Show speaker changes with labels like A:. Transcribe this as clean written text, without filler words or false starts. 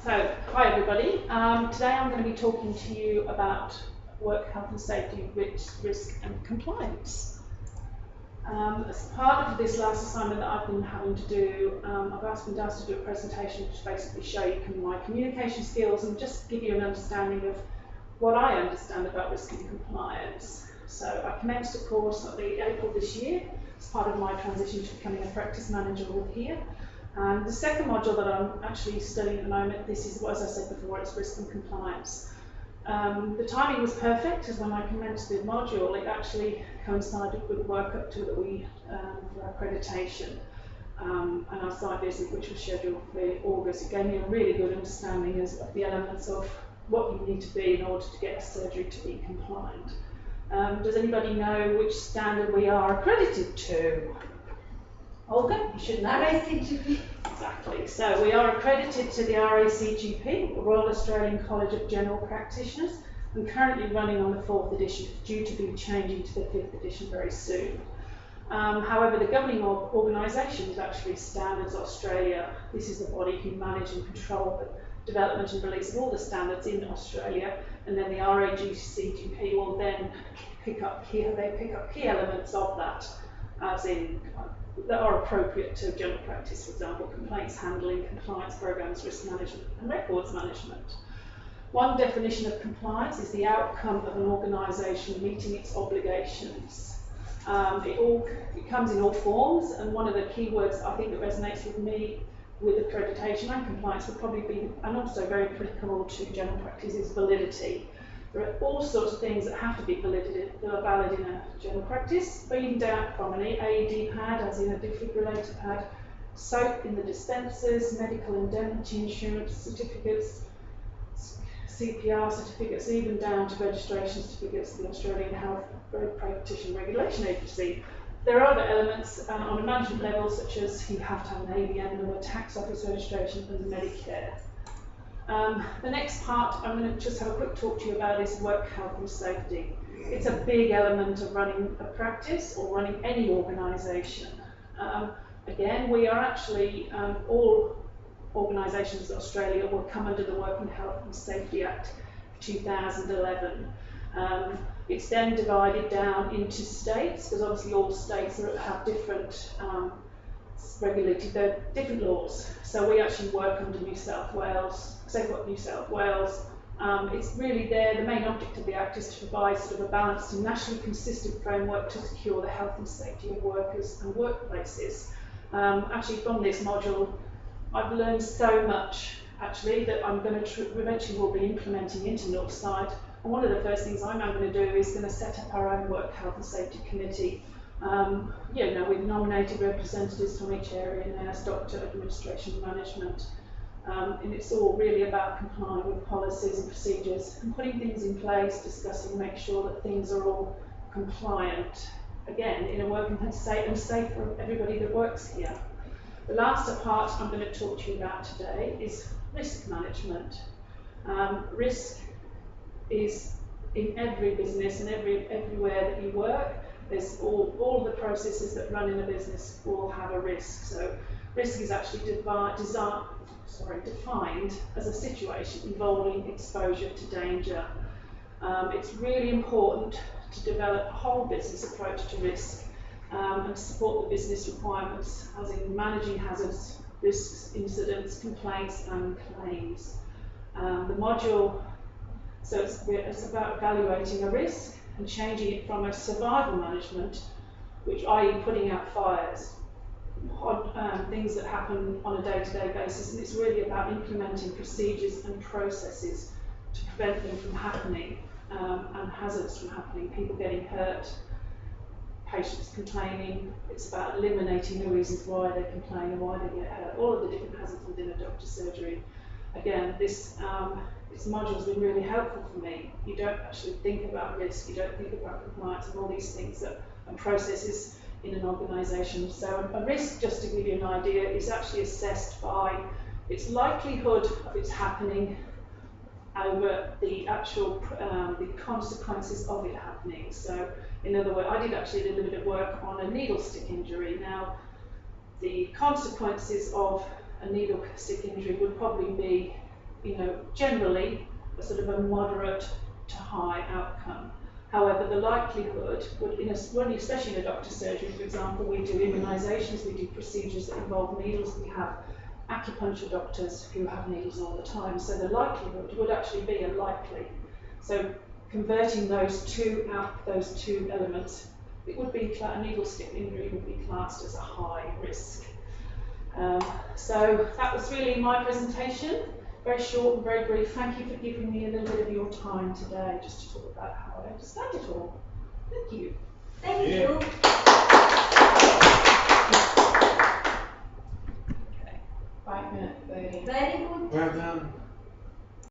A: So, hi everybody. Today I'm going to be talking to you about work health and safety, risk and compliance. As part of this last assignment that I've been having to do, I've been asked to do a presentation which basically show you my communication skills and just give you an understanding of what I understand about risk and compliance. So I commenced a course at April this year as part of my transition to becoming a practice manager with here. And the second module that I'm actually studying at the moment, this is, as I said before, it's risk and compliance. The timing was perfect, because when I commenced the module, it actually coincided with the work up to that we for accreditation and our site visit, which was scheduled for August. It gave me a really good understanding of the elements of what you need to be in order to get a surgery to be compliant. Does anybody know which standard we are accredited to? Olga, you should know.
B: RACGP.
A: Exactly. So we are accredited to the RACGP, the Royal Australian College of General Practitioners, and currently running on the 4th edition, due to be changing to the 5th edition very soon. However, the governing organisation is actually Standards Australia. This is the body who manage and control the development and release of all the standards in Australia, and then the RACGP will then pick up key elements of that, as in that are appropriate to general practice, for example, complaints handling, compliance programs, risk management, and records management. One definition of compliance is the outcome of an organisation meeting its obligations. It comes in all forms, and one of the key words I think that resonates with me with accreditation and compliance would probably be, and also very applicable to general practice, is validity. There are all sorts of things that have to be that are valid in a general practice, being down from an AED pad, as in a defibrillator pad, soap in the dispensers, medical indemnity insurance certificates, CPR certificates, even down to registration certificates of the Australian Health Practitioner Regulation Agency. There are other elements on a management level, such as you have to have an ABN number, tax office registration, and Medicare. The next part I'm going to just have a quick talk to you about is work health and safety. It's a big element of running a practice or running any organisation. Again, we are actually, all organisations in Australia will come under the Working Health and Safety Act 2011. It's then divided down into states, because obviously all states have different regulated, they're different laws. So we actually work under New South Wales. New South Wales. It's really there, the main object of the Act is to provide sort of a balanced and nationally consistent framework to secure the health and safety of workers and workplaces. Actually, from this module, I've learned so much, actually, that I'm going to eventually will be implementing into Northside. And one of the first things I'm going to do is going to set up our own work health and safety committee. We've nominated representatives from each area, nurse, doctor, administration, management. And it's all really about complying with policies and procedures and putting things in place, discussing, make sure that things are all compliant, again, in a working and safe for everybody that works here. The last part I'm going to talk to you about today is risk management. Risk is in every business and everywhere that you work. There's all the processes that run in a business will have a risk. So risk is actually defined as a situation involving exposure to danger. It's really important to develop a whole business approach to risk and support the business requirements, as in managing hazards, risks, incidents, complaints and claims. The module, so it's about evaluating a risk and changing it from a survival management, which i.e. putting out fires, things that happen on a day-to-day basis, and it's really about implementing procedures and processes to prevent them from happening and hazards from happening, people getting hurt, patients complaining. It's about eliminating the reasons why they complain and why they get hurt, all of the different hazards within a doctor's surgery. Again, this module has been really helpful for me. You don't actually think about risk, you don't think about compliance and all these things and processes in an organisation. So a risk, just to give you an idea, is actually assessed by its likelihood of its happening over the actual the consequences of it happening. So in other words, I did actually do a little bit of work on a needle stick injury. Now, the consequences of a needle stick injury would probably be generally a sort of a moderate to high outcome. However, the likelihood would, especially in a doctor's surgery, for example, we do immunisations, we do procedures that involve needles, we have acupuncture doctors who have needles all the time, so the likelihood would actually be unlikely. So converting those two elements, it would be a needle stick injury would be classed as a high risk. So that was really my presentation. Very short and very brief. Thank you for giving me a little bit of your time today just to talk about how I understand it all. Thank you.
B: Thank you.
A: Okay. 5 minutes.
B: Very good.
C: Well done.